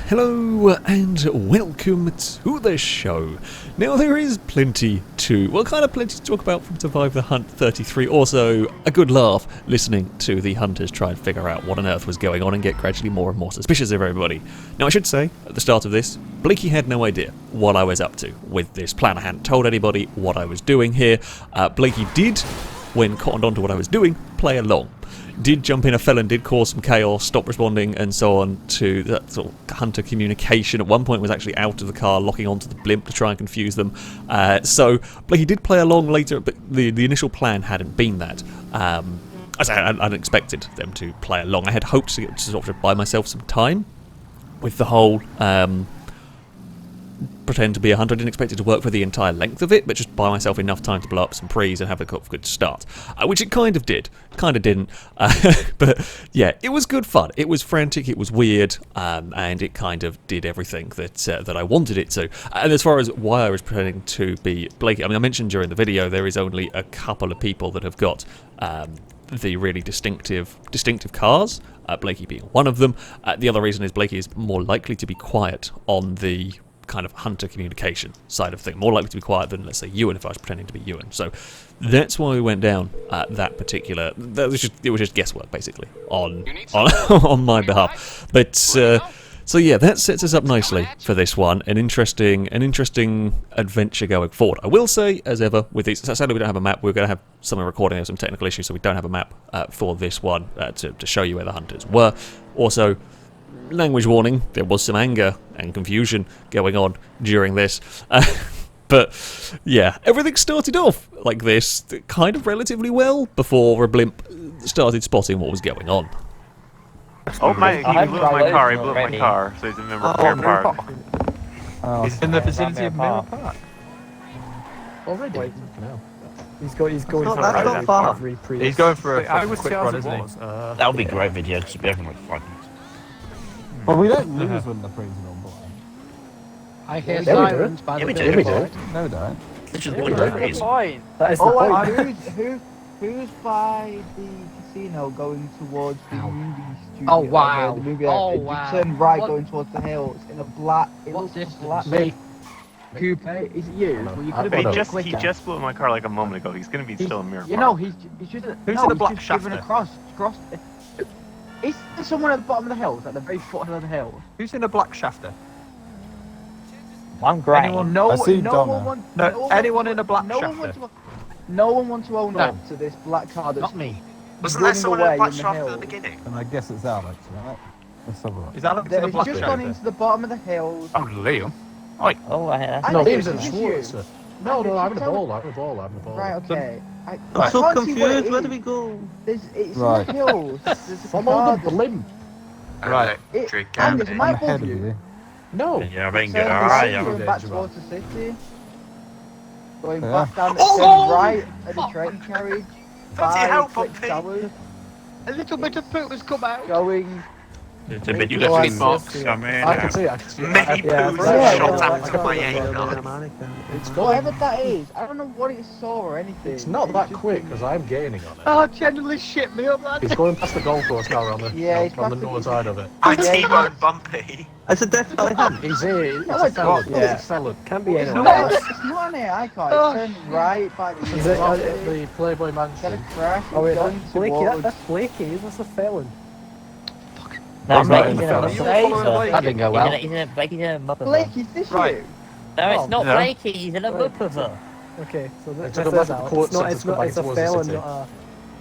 Hello and welcome to the show. Now there is plenty to talk about from Survive the Hunt 33. Also, a good laugh listening to the hunters try and figure out what on earth was going on and get gradually more and more suspicious of everybody. Now I should say, at the start of this, Blakey had no idea what I was up to with this plan. I hadn't told anybody what I was doing here. Blakey did, when cottoned onto what I was doing, play along. Did jump in a felon, did cause some chaos, stop responding and so on to that sort of hunter communication. At one point was actually out of the car, locking onto the blimp to try and confuse them. So Blakey did play along later, but the initial plan hadn't been that. As I hadn't expected them to play along. I had hoped to sort of buy myself some time with the whole pretend to be a hunter. I didn't expect it to work for the entire length of it, but just buy myself enough time to blow up some prees and have a good start. Which it kind of did. Kind of didn't. But yeah, it was good fun. It was frantic, it was weird, and it kind of did everything that I wanted it to. And as far as why I was pretending to be Blakey, I mean, I mentioned during the video there is only a couple of people that have got the really distinctive cars, Blakey being one of them. The other reason is Blakey is more likely to be quiet on the kind of hunter communication side of things, more likely to be quiet than, let's say, Ewan if I was pretending to be Ewan. So that's why we went down that particular. It was just guesswork basically on my behalf. But so yeah, that sets us up nicely for this one. An interesting adventure going forward. I will say, as ever with these, sadly we don't have a map. We're going to have some recording of some technical issues, so we don't have a map for this one to show you where the hunters were. Also, language warning, there was some anger and confusion going on during this. But yeah, everything started off like this, kind of relatively well, before a blimp started spotting what was going on. Oh mate, he blew up my car, so he's a member of Mirror Park. He's in the vicinity of Mirror Park. Already? He's going for He's going for a quick run, isn't he? That would be a great video, because it'd be everything like 5 minutes. Well, we don't lose when the pre's on board. I hear sirens by the Yeah, we do. No, we don't. Which is the point of it. That is the point. Who's by the casino going towards the movie studio? Oh, wow. The movie, Oh, you wow. turn right What? going towards the hills in a black. What's this? Black. Me. Coupe. Is it you? Well, you could have He been just quicker. blew up my car like a moment ago. He's gonna be still in Mirror Park. You know, he's just. Who's no, in the he's black just given shafter? across. Is there someone at the bottom of the hills, at the very foot of the hill? Who's in a black shafter? I'm grey. I see Donna. Anyone in a black no shafter? No one wants to own No. up to this black car that's Not me. Wasn't there running someone in away a black in the shaft at the hills. beginning? And I guess it's Alex, right? Let's have a look. Is Alex in a He's black just gone shafter? into the bottom of the hills. Oh, Liam. Oh, I I No, think he's in it's Schwartz. you. No, Did I'm you the tell- ball, I'm the ball. Right, okay. I I'm so can't see what it confused. Where do is. we go? It's Right. in the hills. There's a Follow car the blimp. Right. Angus, am I I'm ahead above of you? you. No. Yeah, I mean, Turn I going am. back towards the city. Going Yeah. back down the Oh! turn right at the train carriage. Fancy By help, Quick Poppy? Towers. A little bit of poop has come out. Going. It's a bit You definitely can box. see I mean, I can see it. many poos yeah, shot yeah, up to my aim. It's going. Whatever that is, I don't know what it saw or anything. It's not that just quick been- because I'm gaining on it. Oh, generally shit me up, man. He's going past the golf course now on the Yeah, he's on the past the- north side of it. I Yeah, T-bone Bumpy. It's a definitely him. He's here. It's No, a it's felon. not. It's a felon. Can be It's anyone. not, it's not an AI car. It turns right by the He's at the Playboy Got a Mansion. crash. Oh wait, going Blakey, towards- that's Blakey, that's a felon. No, He's not he's in the in a felon. Blazer. That didn't go well. He's in a mother. Blake, is this Right. you? No, it's not No. Blakey. He's in a mother. Okay, so It that's took him back to the Alex. court It's not, centre it's to come not, back it's a towards the felon, city. not a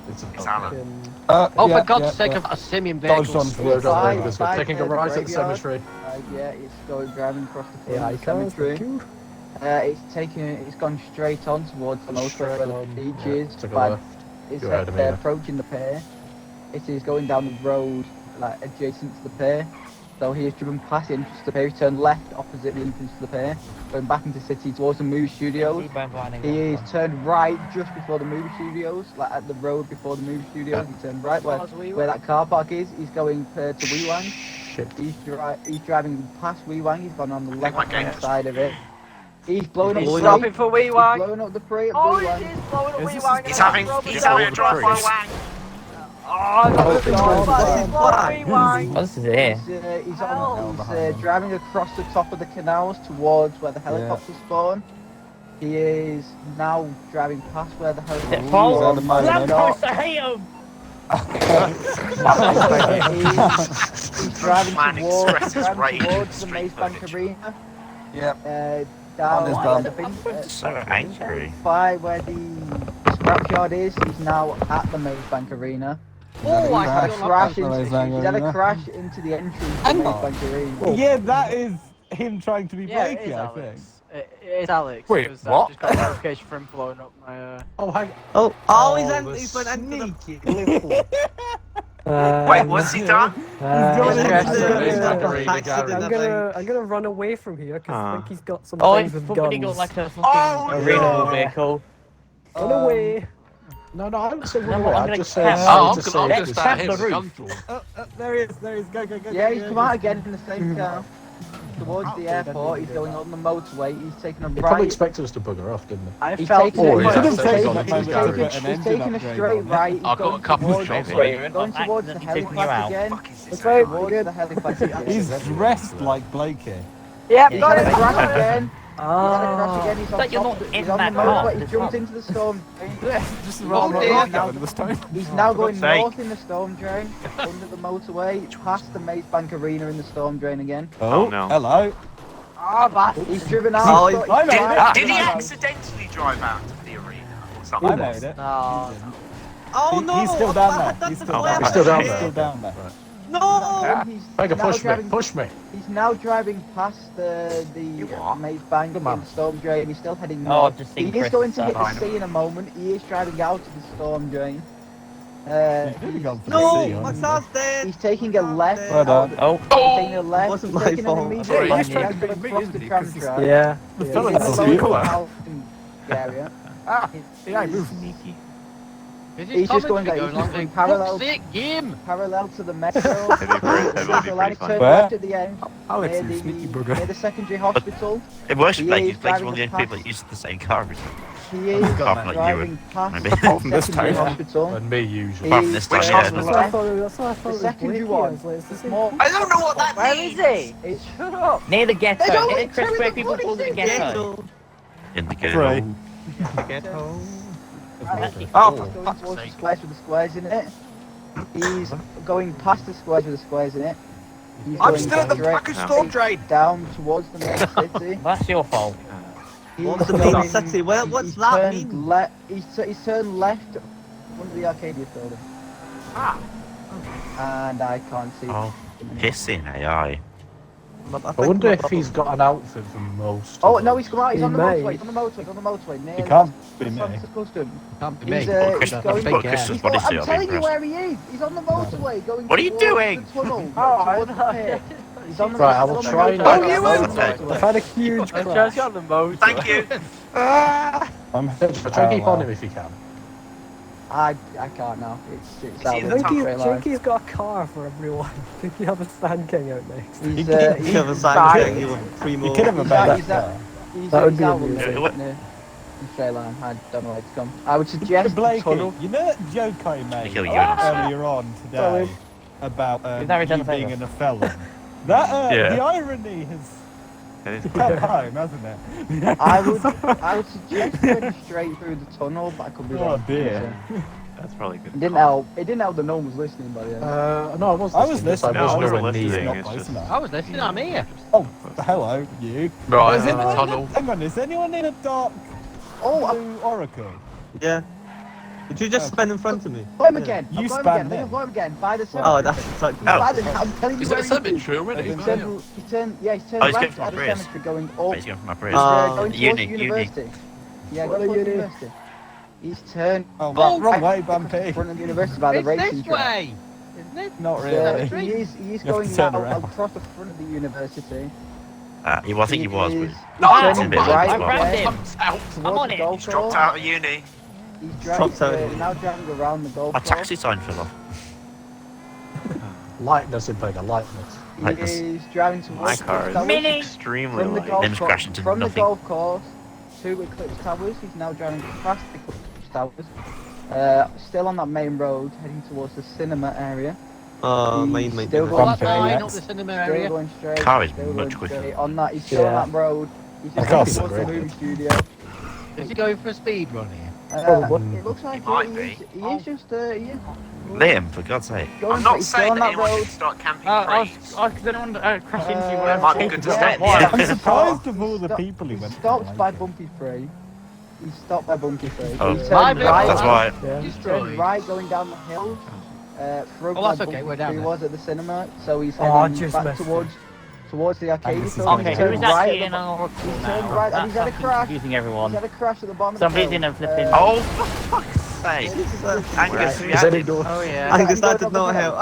It's a fucking... Oh, yeah, for God's yeah, sake, yeah. of a simian Dodged vehicle. onto the road Bye, over this bye. way. Taking a right at the Graveyard. cemetery. Yeah, it's going driving across the Yeah, I can't. cemetery. It's gone straight on towards the most where the beach is. Took a but left. It's You're ahead of me now. approaching the pier. It is going down the road, like adjacent to the pier. So he has driven past the entrance to the pier. He turned left opposite the entrance to the pier, going back into the city towards the movie studios. He is turned right just before the movie studios, like at the road before the movie studios. He turned right where that car park is. He's going to Wee Wang. Shit. He's driving past Wee Wang. He's gone on the left hand side of it. He's blowing up He's the stopping parade. for Wee He's Wang. blowing up the parade at Oh, Wee Wang. he is blowing up Wee this- Wang. He's having a drive-by wang. Oh, What's this here? He's driving across the top of the canals towards where the helicopters spawn. He is now driving past where the helicopters Paul? spawn. Lamppost, I hate him! He's driving Man expresses towards rage in the street Maze Bank footage. Arena. Yep. Down his where bum. So angry. by where the scrapyard is. He's now at the Maze Bank Arena. Oh, I Had a feel crash like into, that. he's had a crash into the entrance to the Hang Maze on. Bank Arena. Yeah, that is him trying to be Yeah, it Blakey, is I think. Alex. It is Alex. Wait, because what? I just got a notification from him blowing up my. Oh, hang He's went sneaky Wait, what's he done? going I'm gonna run away from here because I think he's got some Oh, things it's with somebody guns. got like a fucking arena vehicle. Run away. No, I haven't said No, run I'm away. gonna I just said. cap- I Oh, just I'm said- gonna start hitting the roof. There he is. Go. Yeah, he's come out again in the same car. Towards the airport, he's going on the motorway, he's taking a He probably right. expected us to bugger off, didn't he? I He's felt taking Oh, a yeah. right. He's taking He's taking a straight right. He's I've got a going couple of towards- shots. Going towards the Accidentally taking you helipad out. again. Fuck is this? That's right. Towards the helipad again. He's dressed like Blakey. Yep, He's got had a it. crash again. He's had a crash Ah. again. He's on But you're top. not in He's on the that car. motorway. He jumped into the storm drain. Just He's now going north in the storm drain, under the motorway, past the Maze Bank Arena in the storm drain again. Oh, no. Hello. Ah, bastard. He's driven out. Oh, he's I got- made it. Did he accidentally drive out to the arena or something? I made it. No. He's still down there. He's still down there. He's still down there. He's Mega, now push me. driving- Push me. He's now driving past the are? Maze Bank Come on. in the storm drain. He's still heading Oh, north. I've just He seen is Chris going to hit behind the sea in a moment. He is driving out of the storm drain. He's really gone for the sea, hasn't he? He's taking a left. Well done. Oh, He's taking a left. Wasn't He's my taking fault. an immediate Sorry. left. He's He's trying going to cross the tram track. Yeah. He's fella in that's the so lower cool. housing area. Yeah, move. He's just going parallel game. parallel to the metro. Heavy Metro line. He fun. turned Where? left at the end. Alex, Near you sneaky the, bugger. near the secondary hospital. It works He like is he's one of driving the only past- people that uses the same car. He is Apart from like you driving and past maybe. the Apart from this secondary time. hospital. And me usually. Apart from this He's time, turning yeah. That's what I left. thought. That's what I thought. The it was secondary Blakey. I one. was like, it's the It's same more. I don't know what that Where means. is he? It's Shut up. near the ghetto. They don't Near the tell Chris me where the people call it the ghetto. In the Right. game. Actually, Oh, cool. he's going towards the squares with the squares in it. He's going past the squares with the squares in it. He's I'm going still at the straight back of storm drain. down towards the main city. That's your fault. What's the main city? Well, what's he's that turned mean? He's turned left under the Arcadia building. And I can't see. Oh, pissing AI. I wonder if he's got an outfit for most. Oh of no, them. he's come out. He's He on the may. motorway. He's on the motorway. He's on the motorway. Near He can't be the me. Sunset Custom. Can't be He's, me. he's Christian- going. Well, Christian's body I'm suit, I'll be telling you impressed. where he is. He's on the motorway going. What are you towards doing? The tunnel. Oh, towards the pit. He's on the Right, I he's will on the try and- motorway. Oh, you He's on the will? motorway. I've had a huge Just crash. on the motor. Thank you. I'm try and keep on him if you can. I can't now. It's he out in of the the tunnel? straight line. Jinky's got a car for everyone. I think you have a Sand King out next. He's You have a sign saying you want three You more. could have a He's better he's car. He's That would be out amusing. in the straight line. I don't know where to come. I would suggest the Blakey, tunnel. you know that joke I made Kill you and- earlier on today Sorry. about You've never done you a favour. being a felon? That Yeah. the irony has That is come home, hasn't it? I would suggest going straight through the tunnel, but I could be Oh, wrong. dear. That's probably good. It didn't help. It didn't help that no one was listening by the end. No, I was listening. No, I wasn't nowhere near listening, not it's close just- enough. I was listening. I'm here. Oh, hello, you. Right, Is in the anyone tunnel. Hang on, is anyone in a dark blue oracle? Yeah. Did you just spin in front of me? Got him again. You I've got him spanned again. I think him. I've got him again. By the Oh, cemetery. that's exactly. Oh. By the, I'm telling you Is where it a he is. cemetery already? He's turned, yeah, he's turned Oh, he's left going out of from the Chris. cemetery going But up. he's going for my He's praise. going towards Uni. university. Yeah, What going a towards uni. university. He's turned Oh, right wrong way, across the Bumpy. front of the university by the It's racing this track. way. Isn't it? Not So really. he is You have going to turn now around. across the front of the university. I think he was, is but turning it's a bit right like I again him. Out. I'm towards on the it. golf Dropped course. out of uni. He's Dropped out. driving, now driving around the golf my course. taxi sign fell off. Lightness in Vega, lightness. He is driving towards My car is Eclipse Mini. extremely From the light. golf Them's course, crashing to from the nothing. golf course to Eclipse Towers. He's now driving past Eclipse Towers. Still on that main road, heading towards the cinema area. Main. Still Well, going that's fine, straight. not the cinema Still area. going straight. Car is still much going quicker. straight. On that, he's still on that road. He's just can't heading towards the disagree. movie studio. Is he going for a speed run here? It looks like might he is. be. He is just he is Liam, for God's sake. going I'm for, not he's still saying on that that anyone road. should start camping I trees. don't want to crash into you. That might be good to stay. I'm surprised of all the people he He went to. stopped by Bumpy Free. He stopped by Bumpy Free. Oh. He turned My right. That's why. He turned right going down the hill. Through Oh, that's okay, we're down He there. was at the cinema, so he's Oh, I heading just back missed it. towards the arcade. this is So Okay, he Who's turned actually right. in our He turned right, and he's had a crash. He's everyone. had a crash at the bottom Somebody's of the in hill. a flipping. Oh, for fuck's sake. Angus, we had it. Oh yeah. Angus, that did not help.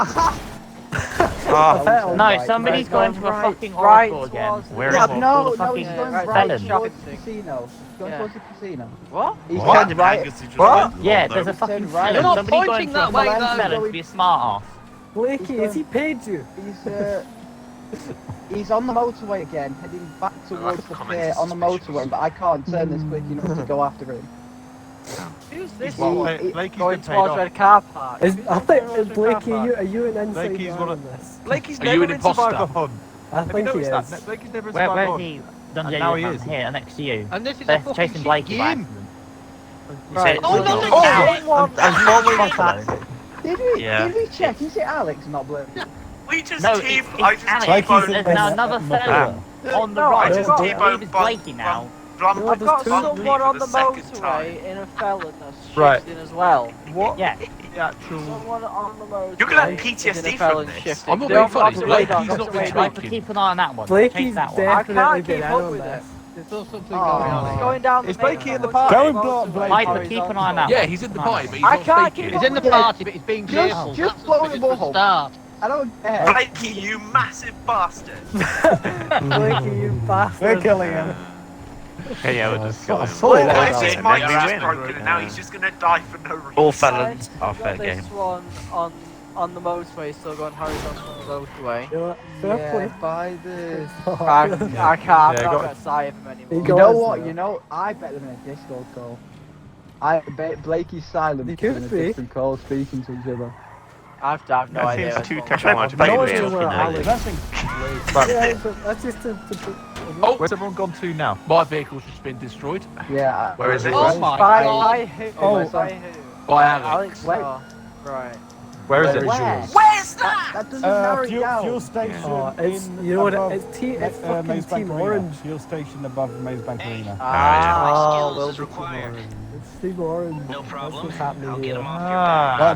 Oh, No, somebody's going to a fucking right oracle again. towards the- where Yeah, is it? no, Fucking no, he's going right right felon. towards the casino. He's going Yeah. towards the casino. What? He's What? turned right. Angus, you just What? went Yeah, wrong, there's a though. fucking Turn right. felon. You're not Somebody going pointing to that a way, fucking though. felon to be a smart ass. Blakey, has he paid you? He's on the motorway again, heading back towards the pier on the motorway, but I can't turn this quick enough to go after him. Who's this? Blake's Going been paid towards off. where the car park. I think, Blakey, are you an inside Blakey's man one on of- this? Blakey's Are you never an been imposter? survived a hunt. I think he is. Blakey's never Where's survived a he? Done And now he J is. here next to you. And this is They're a fucking chasing shit Blakey by game. accident. Right. Oh, no, no, Someone- I'm following that. Yeah. Did we check? Is it Alex, not Blake? We just No, T- it's I just Alex. Blakey's T-boned. There's now another fellow on the No, right. I just got- I T-boned believe it's Bun- Blakey now. Blum- No, I've got There's two- someone on the for second time. motorway in a felon that's Right. shifting as well. What? Yeah. The actual... Someone on the motorway. You're gonna have is in PTSD a from felon this. shifting. I'm not They're being on funny, the Blakey's radar, not the been radar. talking. Keep an eye on that one. Blakey's Change that one. I definitely can't been keep in up on with this. There's still something Oh. going on It's here. going down Is the main Blakey in the road. park? Don't block Blakey. Piper, keep an eye on that Yeah, one. he's in the Keep an eye pipe, on but he's I not can't faking keep it. He's in the party, but he's being cheerful. just blow the It's the bubble. start. I don't care. Blakey, you massive bastard. Blakey, you bastard. We're killing him. Okay, yeah, we'll just kill him. Well, Yeah, it's just yeah, my yeah, just yeah. broken and now he's just gonna die for no reason. All felons are Got fair this game. one on the motorway, still going horizontal on the motorway. You know what? Fair Yeah, play. by the... I can't, Yeah, I can't got- get sight of him anymore. You You got know us what? now. You know, I bet them in a Discord call. I bet Blakey's silent He in could a be. different call, speaking to each other. I've no That idea. seems too what's going on. technologically No real. idea where Alex. That's in- Yeah, that's just to Oh, Where's everyone gone to now? my vehicle's just been destroyed Yeah. Where is it? Oh my By god. who? Oh, By who? by Alex. Alex. Wait. Oh, right. Where is it? Where? Where's that? That doesn't narrow it fuel down. station Oh, it's, in you know what? above It's fucking Maze Bank Team Arena. Orange. Fuel station above Maze Bank Arena. Ah, skills is required. It's Team Orange. No That's problem. what's happening I'll get here. him off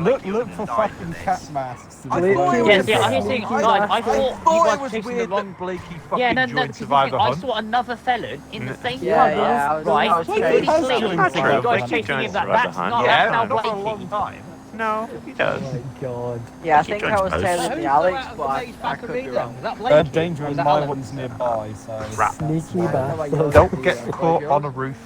your back. Look for fucking cat masks. in the Blakey road. was Yes, yeah, I a was thinking, sneaky guys, I bastard. thought thought you it guys was chasing the weird wrong. that Blakey fucking Yeah, no, joined because Survivor I Hunt. saw another felon in the same Yeah, colours, yeah, I was- right? I was Pretty chasing- has clear. joined You guys Survivor chasing Hunt. him, that's Hunt. not, Yeah, that's not not for a long Blakey. time. No, he Oh does. my god. Yeah, I He think joins I was both. telling Who's the Alex, the but maze I back could of be me then? wrong. Was that Blakey? Danger Or was and that my Alex? one's nearby, so... Sneaky bastard. Don't get caught on a roof.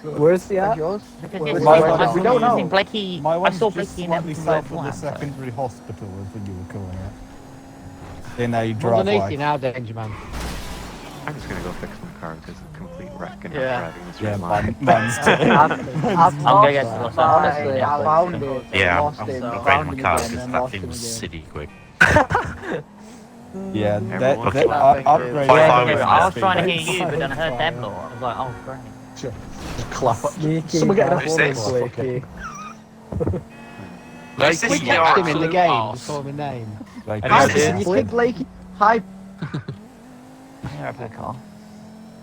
Where's he at? Where's yours? Because Well, yes, my I one- was we don't know. using Blakey. My I one's saw just Blakey in slightly every south of single the one. so- secondary hospital, is what you were calling it. In a Underneath you driveway. now, Danger Man. I'm just gonna go fix my car because it's a complete wreck and Yeah. I'm driving this Yeah, red line. mine's too. I've gonna get lost to Los Angeles. Honestly, Yeah. I found it. Yeah, lost I'm him, upgrading found my him car again, because and that lost thing him was again. silly quick. Yeah, Everyone that looks that like- upgrade. Five Yeah, hours yeah, from I was that trying to speed. hear you, but then I heard them lot. I was like, oh, great. Clap up. Sneaky Someone get bastard, this. Blakey. This We is text your him in the absolute game, arse. just call him a name. Like, Any Hi, idea? you think Blakey? Hi. Yeah, I've had a car.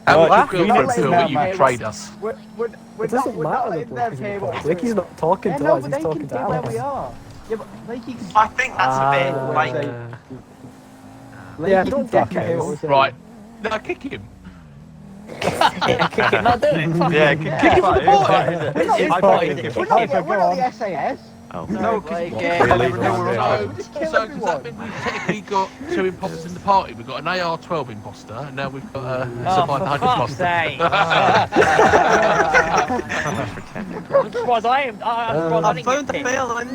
How Well, would you we feel need to to feel know that you about- betrayed us? It doesn't matter that Blakey's in the car. Blakey's not talking Yeah, to no, us, but he's they talking can to see where Alex. we are. Yeah, but Blakey can... I think that's a bit Ah. like. Blakey Yeah, can don't definitely fuck hear it. what we're saying. Right. No, kick him. Yeah, kick it, no, do it. Fuck Yeah, it. kick Kick him for the it. party. We're not, It's we're party, not, is it? we're not the SAS. Oh. No, because Like, really, So, Just kill so does that everyone. mean we've technically got two imposters in the party? We've got an AR-12 imposter, and now we've got a Oh, Survivor for Hunt fuck's imposter. sake. Pretending. I'm surprised I am. I'm surprised I I didn't found get the picked. felon.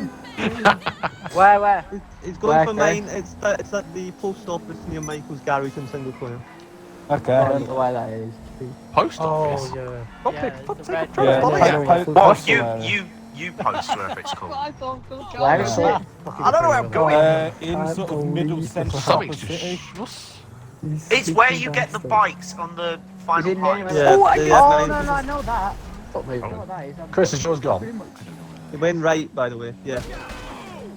Where? It's going for Where, mine. It's at the post office near Michael's garage in Single Coil. I okay. don't know where that is. Post Oh, office. yeah. Fuck Yeah, it, fuck's the sake, red I'm trying to follow yeah, you. Well, yeah. you post wherever it's called. I thought Phil Where is Collins. it? I don't know where I'm going. In Can't sort of middle believe central Something's of the just. city. It's where you get the bikes on the Is final it near? bikes. Yeah, Oh, yeah, oh mate. no, no, I know that. Fuck me. I know that is. Chris, is yours gone? Pretty much- It went right, by the way. Yeah.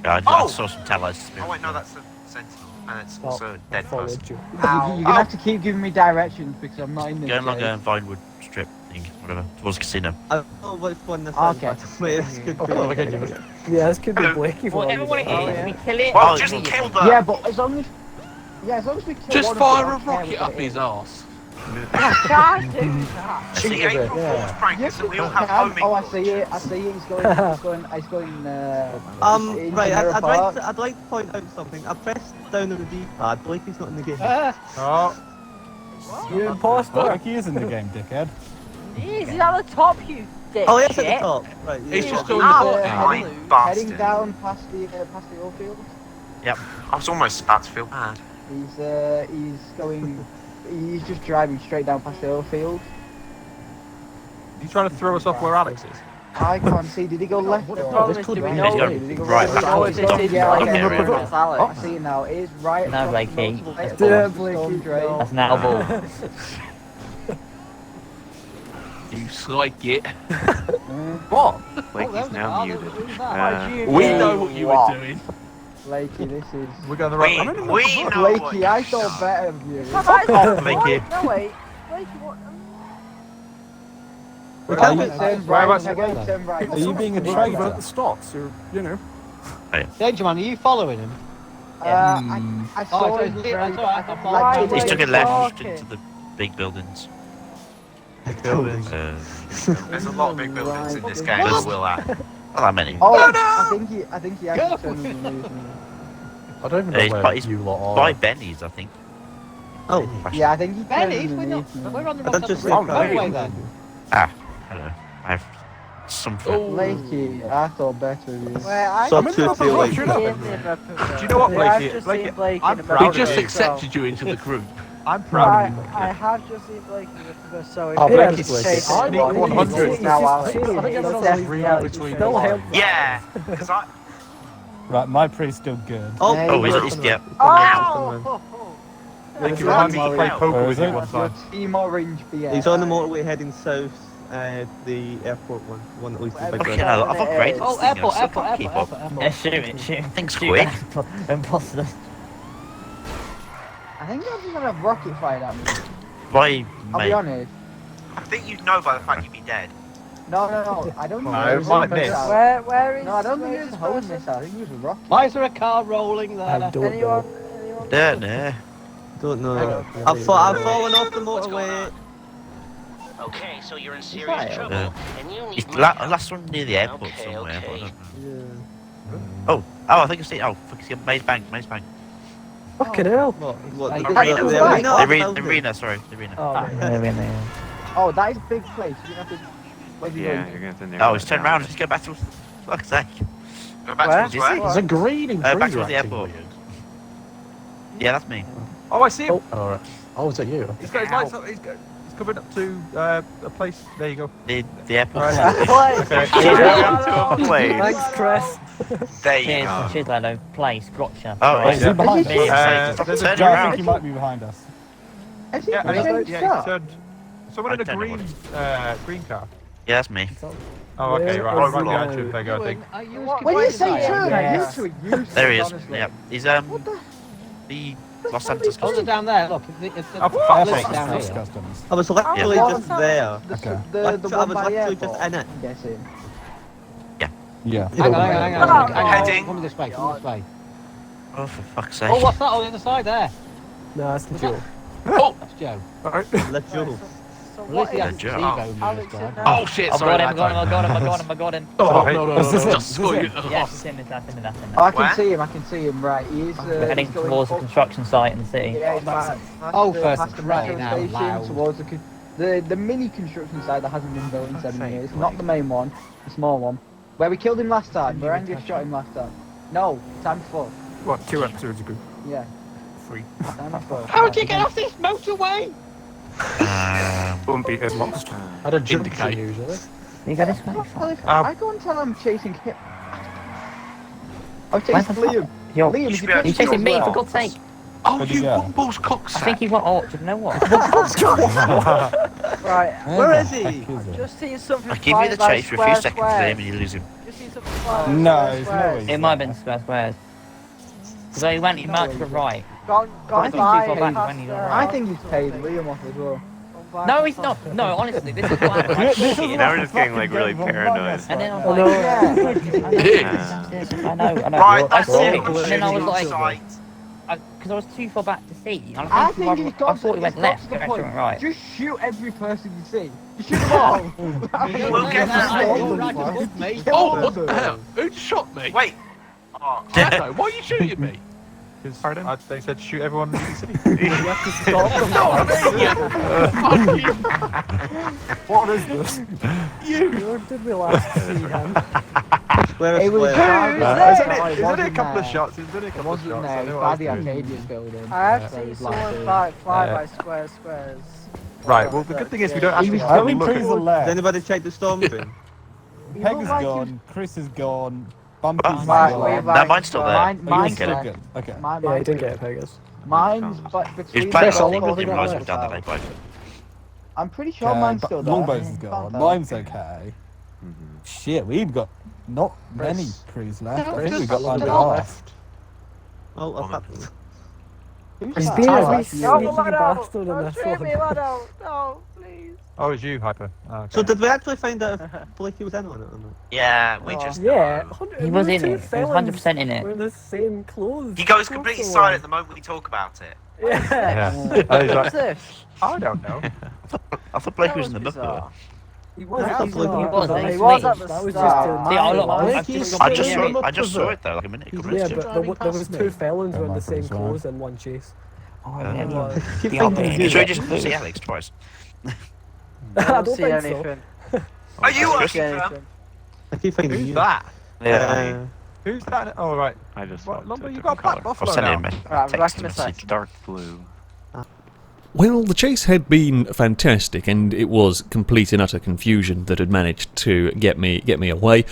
Yeah, I saw some tellers. Oh wait, no, that's the Sentinel, and it's Oh, also a dead followed person. you. You're gonna have to keep giving me directions because I'm not in this. Going along game. a Vinewood strip thing, whatever, towards the casino. I don't know which one this Okay. is. Wait, this could be. Yeah, this could be Blakey for Well, all you everyone know. here, we kill it. Well, or just leave kill it? the. Yeah, but as long as we kill Just one fire a of them, I don't rocket care up what it his is. arse. I can't do that. It's the April Fool's prank is that we all have Can- homing Oh, I launchers. see it. I see it. It's going. It's going. It's going. Into Right, Mirror Park. I'd like to point out something. I pressed down on the D-pad. Blakey's not in the game. Oh, You imposter! like he is in the game, dickhead. He's at the top, you dick Oh, yes, at the shit. top. Right, It's yeah. just doing Ah, the heading, You bastard. heading down past the oil field. I was almost about to feel bad. He's going. He's just driving straight down past the oil field. You trying to throw us off where Alex is? I can't see. Did he go left? The or problem this is, do we right? know He's got Did he go right right? back Oh, to it's the on- top yeah, right okay. area. That's Alex. I see it now. It is right. No, across the Blakey. motorway That's at Blakey. the Storm Drain. That's an elbow. You psych it. What? Blakey's now muted. We know what you were doing. Blakey, this is. We're going the right way. We know Blakey, what I you've thought done. better of you. Blakey. No, wait. Blakey, what? We Are can't you be- turn Where right? was it Again, then? turn right. Are you being a Right, traitor? but the stocks, you know. Danger Man, are you following him? I saw Oh, him it's very. alright, I I'm like following. the He way took a he left walked. into the big buildings. Buildings. There's a lot of big buildings in this game, I will add. Not that many. Oh, I think he actually turned him and used me. I don't even Yeah, he's know by- where he's you lot are. By Benny's, I think. Oh, Yeah, I think he turned Benny, him we're and not. used me. We're on the I wrong don't side just of the think roadway that. then. I don't know. I have something. Blakey, I thought better of you. Well, I So I've two feel like- seen Liverpool. Do you know what, Blakey? I've just Blakey, seen Blakey I'm in proud We of just you. accepted you into the group. I'm proud of you. I have just seen Blakey with so if Oh, you Blakey's just Blakey. say I need 100. He's now Alex. I think everyone's Definitely reading Alex. between Still the him. lines. Yeah, because I. Right, my pre's still good. Oh, Oh, is it? Yeah. Oh! Thank you. That's Remind me to play Mario. poker with you Where one is Your time. team orange BS. He's on the motorway heading south, the airport one that leads to the big Fucking road. hell, I've upgraded Oh, this thing. I airport, still airport, can't keep airport, up. airport, Yeah, shoot it, shoot. Things Shoot quick. Imposter. I think I'm just gonna have rocket fired at me. Why, I'll be mate? honest. I think you'd know by the fact you'd be dead. No, I don't think No, it was like a this. missile. Where is No, I don't think it where was is a home this person? missile. I think it was a rocket. Why is there a car rolling I there? don't Anyone? know. Don't know. Don't know. Hang on. I've fallen off the motorway. Okay, so you're in that serious it? trouble, and you need It's more last one near the airport Okay, somewhere. But I okay. don't know. Yeah. Oh, I think I've seen. Oh, fuck, it's got Maze Bank. Fucking hell. What? Like, The that's arena, the the right. arena, The or arena, building? arena, sorry, the arena. Oh, right. Oh, that is a big place. You have to. Where's he Yeah, going? you're going to near. Oh, he's turned around. Just go back to. Fuck's sake. Go back Where? towards where? There's a green in Back towards the airport. Yeah, that's me. Oh, I see him. Oh, alright. Oh, is that you? He's got his lights up. He's coming up to a place. There you go. The airport. Okay. Thanks, Chris. There you Cheers, go. cheers, Lando. Place, gotcha. Oh, Right. Is he behind Me, us? it's like, there's a turn Joe, I around. think he might be behind us. Has he Yeah, changed he that? turned. Someone I in a don't know green car. Yeah, that's me. Oh, okay, Yeah, right. oh, Right right. behind you. There you go, I think. Are you When you say turn, I Yeah. used to use There he is. honestly. Yeah, he's What the? the Los Santos Oh, they're customer. down there. Look, it's Oh, the for fuck's list sake. down That's here. customs. I was literally Yeah. just there. Okay. The I one was by the literally airport. just in it. I'm guessing. Yeah. Hang on. Heading. Come this way, come this way. Oh, for fuck's sake. Oh, what's that on the other side there? No, that's the Joe. That's Joe. Let's go. So At least what he is hasn't Joe. Steve-O'd me Alex this in time. there? Oh shit, I've sorry. got him, I got him. Oh, Sorry. no, Is this it? just Is saw this you. it? Yes, it's him, it's nothing. Oh, I Where? can see him, right. He is We're heading he's going towards the up- construction site in the city. Yeah, he's past Oh, the, first past the crying metro out station loud. towards the mini construction site that hasn't been built in 7 years. Not the main one, the small one. Where we killed him last time, where Angus shot him last time. No, time before. What, 2 episodes ago? Yeah, 3. time before. How did you get off this motorway? Wouldn't be as lost. I'd have jumped Indicate. you usually. You go this way. Well, if I go and tell him I'm chasing him. I'm chasing Liam. Yo, Liam, you if should you be able you're to chasing me, well. for God's sake. Oh, Where'd he you go? Wombles cocksack. I think he went. Oh, do you know what? Right, Where is he? just seen something. I give you the flying chase by for a few square, seconds, square. Liam, and you lose him. Just seen something flying No, by it's square, no way. It might have been squares. So he went, he marched to the right. Gone I think by. he's too far back past when he's there. alright. I think he's paid Liam off as well. Gone by No, past he's not. there. No, honestly, this is why I'm This is like, Now we're like just a getting like fucking really game of paranoid. Among and then I Us, was right? like, I know. Right, I that's saw it. it, and then I was like, Sight. because I was too far back to see. And I I think he's I got thought he went he's got left, to but the actually point. went right. Just shoot every person you see. Just shoot them all. We'll get that. Oh, what the hell? Who shot me? Wait. Oh, Shadow, why are you shooting me? Pardon? They said shoot everyone in the city. You have to stop them. Fuck you. What is this? Where did we last see him? Square, It was square. It's only a couple of shots. It's only a It couple of wasn't shots. there. I It's know by what the I was doing. Arcadius building. I have So seen it's someone like, fly by squares. Right, well, the good thing is we don't actually How have to many look trees are at... left? Did anybody check the storm thing? Peg is gone, Chris is gone, Bumpy's Right, gone. No, mine's still there. Mine, Oh, mine's still left. good. Okay. Mine, Yeah, mine's he didn't get left. it, Pegasus. Mine's but He's between playing Chris, well. how He long have we didn't got realise left? we've done that, both. I'm pretty sure mine's still there. Longbows is gone. Mine's okay. Shit, we've got not many trees left. I think we've got under half. Oh, I've had... He's that? being a wee No, sneaky Lado! bastard in Don't this shoot me, one. Lado! No, please. Oh, it's you, Hyper. Oh, okay. So did we actually find out if Blakey was in on it or not? Yeah, we just Yeah, know. He was in it. He was 100% in it. We're in the same clothes. He goes completely silent the moment we talk about it. Yeah. Yeah. And he's What's like, this? I don't know. I thought Blake was in the book. bizarre. He was, Yeah, he's absolutely. not. He was, That he was at the that was start. just See, I look, I just saw it though, like a minute ago. Yeah, Just but driving there was past two me. felons who were in the Marcus same as well. clothes in one chase. Oh, yeah. Keep The thinking opposite. you Should we do just see Alex twice? I I don't don't see think so. anything. Are you I don't working see for them? anything. I keep finding Who's you. that? Yeah. Who's that? Oh, right. I just What, swapped Lumber, to a you got a different black colour. I'll buffalo send now. him a Right, I'm back text in a message. second. Dark blue. Well, the chase had been fantastic, and it was complete and utter confusion that had managed to get me away.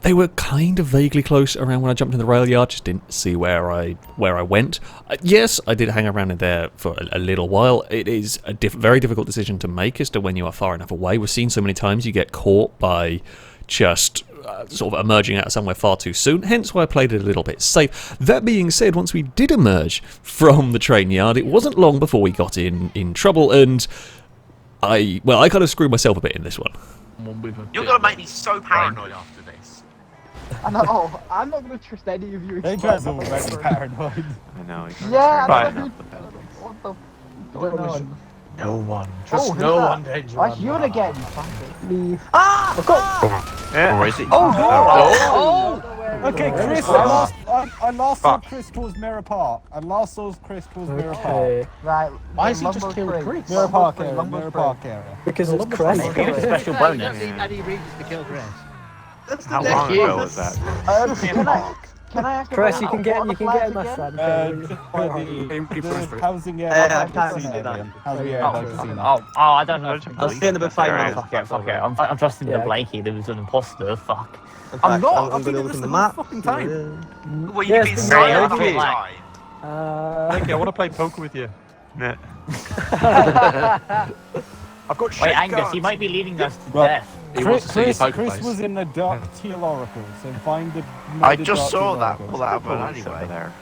They were kind of vaguely close around when I jumped in the rail yard, just didn't see where I went. Yes, I did hang around in there for a little while. It is a very difficult decision to make as to when you are far enough away. We've seen so many times you get caught by just sort of emerging out of somewhere far too soon, hence why I played it a little bit safe. That being said, once we did emerge from the train yard, it wasn't long before we got in trouble, and I kind of screwed myself a bit in this one. You're gonna make me so paranoid after this. I know. I'm not going to trust any of you. They guys are already paranoid. I know. Yeah, Right. what the going on? No one. Oh, Trust who's no that? one, Danger. Why you again? Me. Yeah. Or is it? Oh! Okay, Chris, I last saw Chris towards Mirror Park. Mirror Park. Okay. Right. Why has he just Lumber's killed free. Chris? Mirror Park Lumber's area, free. Mirror Park area. Because it's Chris. It's a special bonus. I need Regis to kill Chris. That's How the long next ago one. was that? Can I ask Chris, about you can what get the in flags this again? one. Just by the housing I area. can't see that. Housing area by casino. I don't know. I'll stay in about 5 minutes. Fuck it. I'm trusting the Blakey. There was an imposter. Fuck. In I'm fact, not. I'm I've been going to doing look this in the the whole map. fucking time. Well, Yeah, you've been it's been silent the very whole long. time. Thank you. I want to play poker with you. Nah. I've got shit Wait, Angus, guns. you might be leading us to Right. death. He wants to see your poker Chris face. was in the Dark Teal Oracle, so find the. I the just Dark saw Teal that. Oracle. Pull that up Police over anyway. there.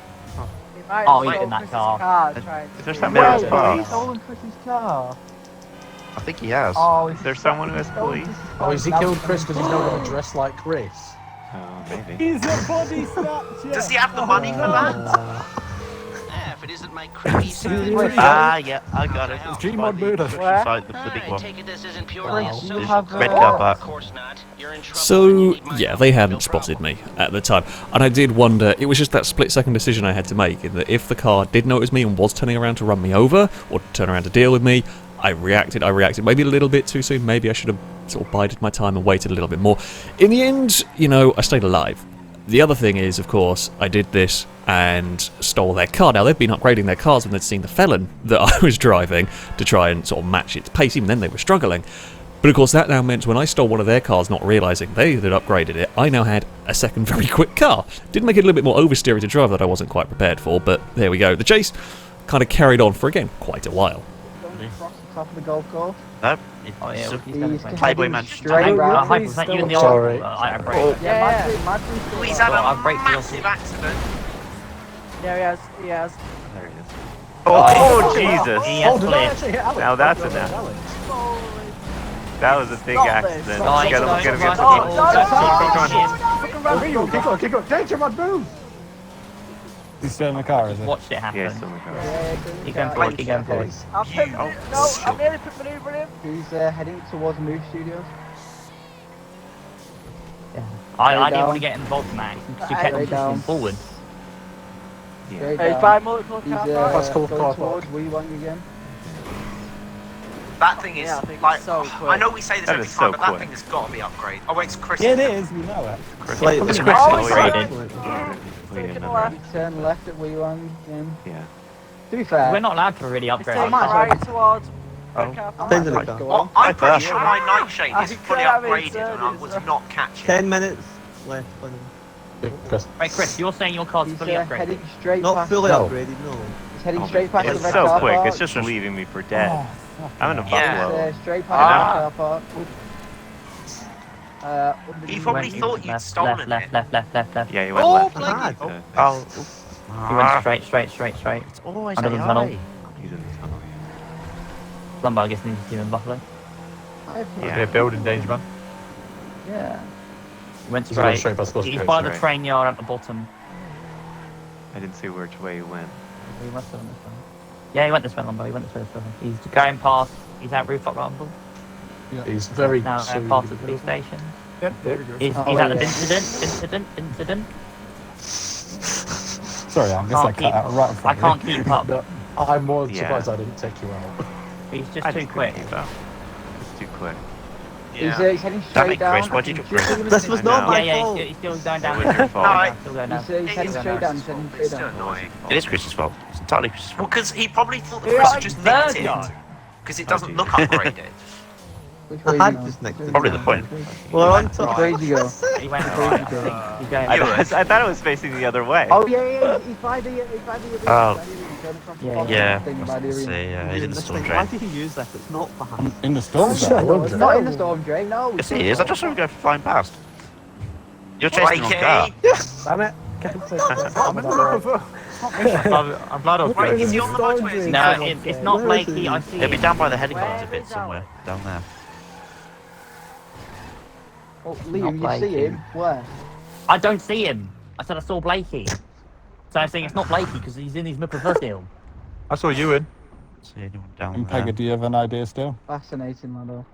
He might Oh, have he's in that Chris's car. trying Is to there see someone him. else? Wait, Police? he's stolen Chris's car. I think he has. Oh, Is there someone who has police? Oh, has he killed Chris because he's not going to dress like Chris? Oh, maybe. He's a body snatcher. Does he have the money for that? Yeah, if it isn't my creepy side. Yeah, I got it. It's Gmod murder. Where? Side, the big I one. take it this isn't purely a You social have, club. Red car Of park. course not. You're in trouble. and you So, need my yeah, help. they hadn't No spotted problem. me at the time. And I did wonder, it was just that split-second decision I had to make, in that if the car did notice me and was turning around to run me over, or turn around to deal with me, I reacted maybe a little bit too soon. Maybe I should have sort of bided my time and waited a little bit more. In the end, I stayed alive. The other thing is, of course, I did this and stole their car. Now, they've been upgrading their cars when they'd seen the Felon that I was driving to try and sort of match its pace. Even then, they were struggling. But of course, that now meant when I stole one of their cars, not realising they had upgraded it, I now had a second very quick car. Did make it a little bit more oversteery to drive that I wasn't quite prepared for, but there we go. The chase kind of carried on for, again, quite a while. Across the top of the golf course. No. Oh, yeah, He's Playboy heading Manchester. straight round. Hyper, was that you in the Sorry. old? I break. Yeah, Oh, he's had a massive accident. Yeah, he has. There he is. Oh, Jesus! He has cleared. Now that's enough. That was a big accident. Guys, Get him guys, get him guys, get him. Kick on. Danger, man, move! He's still in the car, is he? Watched it happen. Yeah, still in the car. Keep going forward, keep going forward. I've pinned him. No, I'm nearly put maneuvering him. He's heading towards the Move Studios. I didn't want to get involved, man. You kept on pushing forward. Straight Hey, down. buy multiple He's car going park. towards Wewang again. That thing is, Yeah, I think like, it's so quick. I know we say this That every is time, so but that quick. thing has got to be upgraded. Oh, wait, it's Chris. Yeah, it is. We know it. Like, It's oh, Chris. Oh, Oh, yeah. Taking left. Turn left at Wewang again. Yeah. To be fair, We're not allowed to really He's upgrade. taking might right towards Oh. the car park. Depends on the car. Well, I'm pretty sure my nightshade is fully I mean, upgraded and I was not catching. 10 minutes left. Wait, Chris, you're saying your car's he's fully upgraded? heading straight Not past. fully No. upgraded, no. He's heading straight past the It's red so car quick. park. It's just leaving me for dead. I'm in a Yeah. buffalo. Straight past the car park. He probably thought you'd stolen left, it. left. Yeah, he went Oh, left. bloody- Oh, He went straight. It's always Under the tunnel. he's in the tunnel. Lumbar gets into team in Buffalo. Yeah. Building danger, man. Yeah. He went He's going straight. straight past Gloucester He's Coast, by the right. train yard at the bottom. I didn't see which way he went. He must have gone this way. Yeah, he went this way, Lumbar. He went this way. He's going past. He's at rooftop Rumble. He's very Now soon. past the police station. Yep, there we go. He's Oh, at the yeah. incident. Sorry, I'm just like cut out right in I front of can't you. keep up. No, I'm more Yeah. surprised I didn't take you out. He's just I too just quick. couldn't keep up. It's too quick. He's heading Damn straight it, down. Chris, why'd you do This was not I my Yeah, fault. he's still going down. It was your fault. No, Still going down. He's It heading is straight down. Chris's He's heading fault, but it's straight still down. annoying. It is Chris's fault. It's entirely Chris's Well, fault. because he probably thought the You're Chris like just third nicked it. guy. Because it doesn't look upgraded. Which I way had is he this going? next. Probably the point. Well, on top. Which way did you go? He went right. I think. He's going I, down. I thought it was facing the other way. Oh yeah. He's by the. He's by the. Oh. Yeah. Yeah, Thing I by was the gonna arena. say, he's in the storm Why drain. did he use that? It's not bad. In the storm Shut zone. up. It's not in the storm drain. No. Yes, he is. I just saw him go flying past. You're chasing the wrong car. Wakey! Damn it. Can't say that. I'm glad I was Wait, right. is he on the motorway? No, it's not Where is Blakey. he? I see He'll be him. down by the heading Where guards a bit is somewhere. Down there. Oh, Not Liam, you Blakey. see him? Where? I don't see him. I said I saw Blakey. So I'm saying it's not Blakey because he's in his Mipperville. I saw you in. See anyone down And there? Peggy, do you have an idea still? Fascinating, Lado.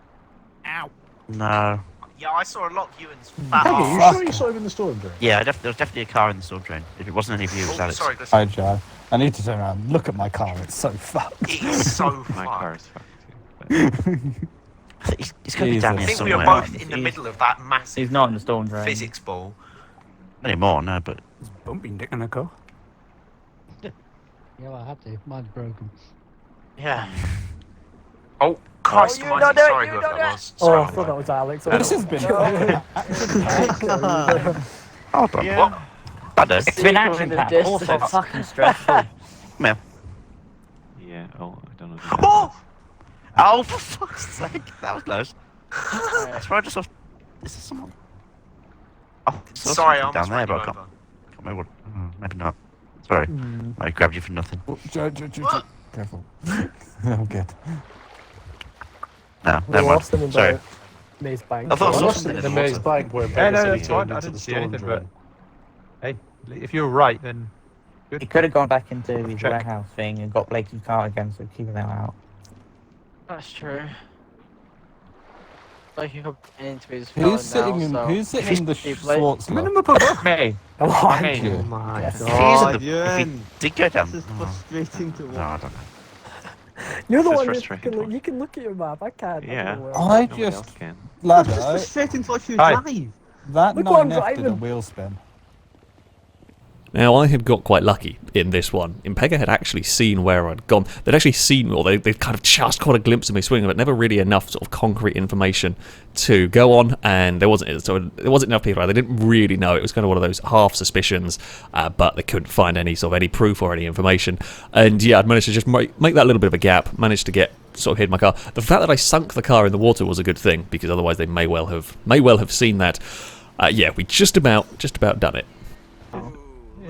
Ow. No. Yeah, I saw a lot of Ewan's fat Peggy, you arse. sure you saw him in the storm drain? Yeah, there was definitely a car in the storm drain. If it wasn't any of you, it was Oh, Alex. sorry, Chris. Hi, Joe. I need to turn around. Look at my car. It's so fucked. It is so My fun. car is fucked too. He's going to be down I here think we were somewhere. both in the middle of that massive He's not in the storm drain. physics ball. Not anymore, no, but Bumping dick in the car. Yeah, well, I had to. Mine's broken. Yeah. Oh, Christ you almighty, don't do it, sorry you whoever don't that do was. Oh, Sorry. I thought that was Alex. This has been hold on. Yeah. What? I know. It's been action packed. Also fucking stressful. Come here. Yeah. Oh, I don't know. Oh! Oh, for fuck's sake! That was close. That's why I just saw. Is there someone? Oh, saw Sorry, I something almost down there, ran you but I can't over. remember what. Maybe not. Sorry, I grabbed you for nothing. Joe. Careful. I'm good. No, We never lost him in mind. Sorry. the maze bank. I thought I saw lost something him in in the the water. bank where Yeah, no, Peggy that's turned fine. I into the didn't see storm anything, drain. Hey, if you're right, then He could have gone back into his Check. warehouse thing and got Blakey's car again, so keeping them out. That's true. Like you could get into his Who's sitting in? now, Who's sitting in the Keep late. shorts? I'm in the above me. Oh, Thank you. Oh my Yes. If he is god, in the, if Ewan. he did go down. This is Oh, frustrating to no, watch. I don't know. You're the This is one that frustrating to watch. you can look at your map. I can't. I Yeah. don't know where- I Nobody else just, can. It's just Lado, frustrating to watch you Hi. drive. that Look what I'm 9F did a driving. wheel spin. Now, I had got quite lucky in this one. Impega had actually seen where I'd gone. They'd actually seen, or they'd kind of just caught a glimpse of me swinging, but never really enough sort of concrete information to go on, and there wasn't enough people out. They didn't really know. It was kind of one of those half suspicions, but they couldn't find any proof or any information. And yeah, I'd managed to just make that little bit of a gap, managed to get hid my car. The fact that I sunk the car in the water was a good thing, because otherwise they may well have seen that. Yeah, we just about done it.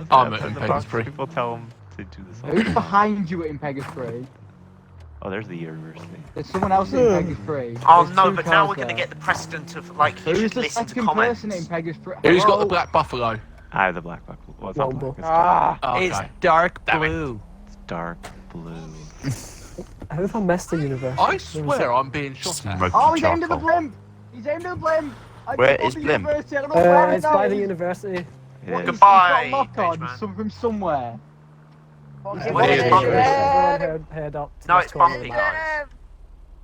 I'm at Impega's Free. People tell them to do this. Who's behind you at Impega's Free? Oh, there's the university. There's someone else at Impega's Free. Oh There's no, two but now cars we're going to there. get the precedent of, like, you Who's should the listen to second comments. person at Impega's Free? Who's got the Hello? black buffalo? I have the black buffalo. Well, it's not black. It's Ah, Oh, okay. it's dark blue. It's dark blue. How have I missed the universe? I swear I'm being shot at. Smoky Oh, he's aimed at the charcoal. blimp! He's aimed at the blimp! Where is Blimp? University. I don't know where It's by the going. university. Yeah. Goodbye, He's got a lock on Benjamin. from somewhere. What It's is bumpy. it? Everyone head up. to No, this it's corner. bumpy, guys.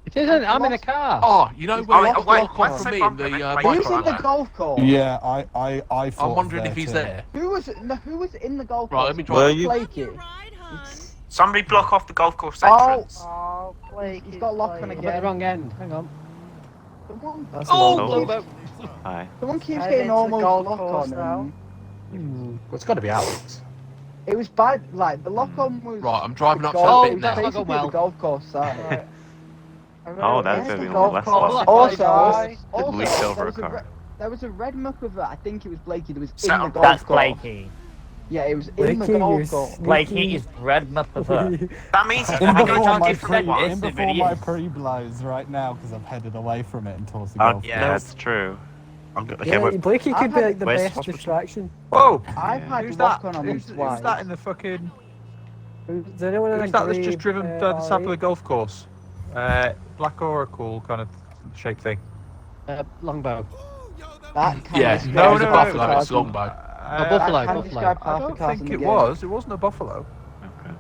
It isn't. I'm in a car. Oh, you know where Oh, the wait, lock what's on the for me bumper, in the mate? Who's bike in the ride? golf course? Yeah, I thought. I'm wondering if he's there. Who was in the golf course? Right, let me Where drive. you? Blakey. Somebody block off the golf course Oh, entrance. Oh, Blake, he's got locked on I'm at again. the wrong end. Hang on. Someone, That's Oh, the blue one. boat. Hi. someone keeps Head getting into the almost golf lock course on. now. And It's got to be Alex. it was bad. Like the lock on was. Right, I'm driving up to golf, that it bit was now. That's not basically gone well. the golf course side. Oh, that's Yeah, gonna be the less golf lucky. course. Bye. Also, leaked there over a was car. there was a red muck of that. I think it was Blakey that was So in the golf That's course. Blakey. Yeah, it was in Blakey, the golf you course. Blakey is red motherfucker. That means he's In going to before go to my different pre, one. in before my pre-blows right now because I'm headed away from it and towards the golf. yeah. That's true. I'm good. Okay, Yeah, wait. Blakey could be like the Where's best hospital? distraction. Whoa! I've had Who's lock that? on me Who's twice. that in the fucking? Is anyone in Who's a that that's grey, just driven down the side of the RE? golf course? Black oracle kind of shape thing. Longbow. That can Yeah, describe no, it's a half buffalo. the It's cars- longbow. A buffalo. that can Buffalo. describe I half the don't cars in think the it game. was. It wasn't a buffalo. Okay.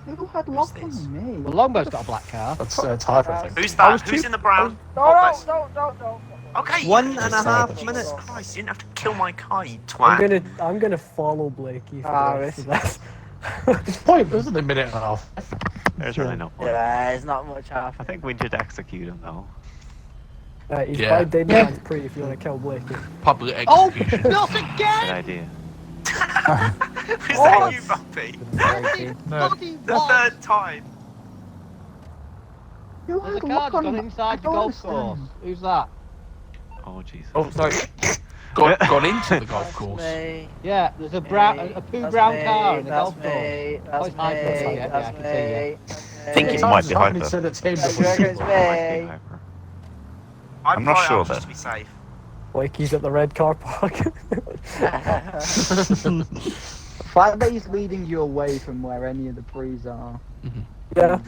Who had lock on me? Well, Longbow's got a black car. That's Type, I think. Who's I was that? Who's too- in the brown? No, Oh, no, that's- no. Okay. One you- and a half minutes. Jesus Christ, you didn't have to kill my car, you I'm twat. gonna follow Blakey for Ah, the rest of this- this. It's pointless, isn't it? A minute and a half. There's really no point. Yeah, it's not much half. I think we did execute him though. He's Yeah. by Dead Man's Pre if you want to kill Blakey. Public Oh, execution. not Good again! idea. Is that you, Bumpy? No. The third time. Who There's had a lock car on gone me? inside the I don't golf course. understand. Who's that? Oh Jesus. Oh, sorry. Gone into the golf course. Me. Yeah, there's a brown, a poo That's brown me, car in the that's golf course. me, Oh, That's it's my course, me. yeah, I That's can see, yeah. me. I think it might be Somebody hyper. said it's him. I reckon it's Might be me. hyper. I'm not right sure up just then. to be safe. Blakey's at the red car park. The fact that he's leading you away from where any of the prees are. Yeah.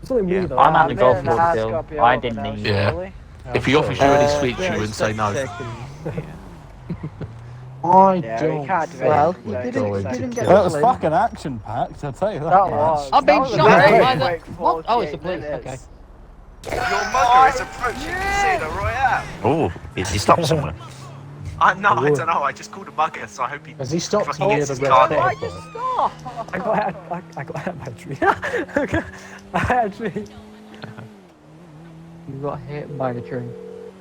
It's only me Yeah. though. I'm at the I'm golf in the course hard still. copy I over didn't now, need Yeah. surely. If he offers you any sweets, you wouldn't say no. I Yeah, don't. you can't do Well, anything he without didn't, Go he into didn't it. get That the was flip. fucking action packed, I'll tell you that. That much. was. I'm being that was shot a at very by the- quick What? Oh, it's 48 a police, minutes. okay. Your mugger is approaching Casino Royale. Oh, he stopped somewhere. I don't know. I just called a mugger, so I hope he. Has he stopped fucking near gets the his red car car? there. Why just stop? I got hit by a tree. Okay. I actually. You got hit by a tree.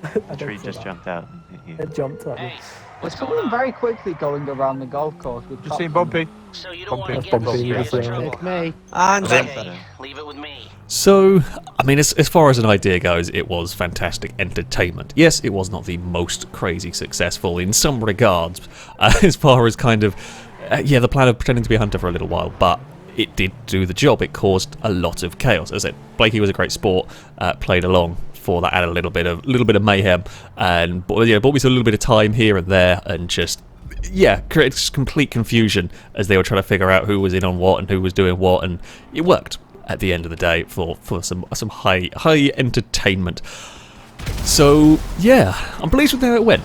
I The did tree say just that. jumped out and hit you. It jumped at me. There's someone very quickly going around the golf course with Just seen top- Bumpy. So you don't want to Bumpy. get Bumpy. in serious trouble. It's me. And Okay, leave it with me. So, I mean, as far as an idea goes, it was fantastic entertainment. Yes, it was not the most crazy successful in some regards, as far as kind of, the plan of pretending to be a hunter for a little while, but it did do the job. It caused a lot of chaos. As I said, Blakey was a great sport, played along for that, added a little bit of mayhem, and bought me a little bit of time here and there, and just created complete confusion as they were trying to figure out who was in on what and who was doing what, and it worked at the end of the day for some high entertainment. So yeah, I'm pleased with how it went.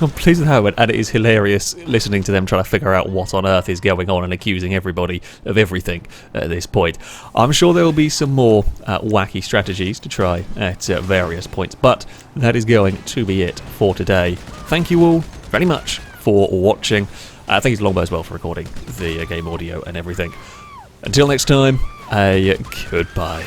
I'm pleased with how it went, and it is hilarious listening to them trying to figure out what on earth is going on and accusing everybody of everything at this point. I'm sure there will be some more wacky strategies to try at various points, but that is going to be it for today. Thank you all very much for watching. Thank you to Longbow as well for recording the game audio and everything. Until next time, goodbye.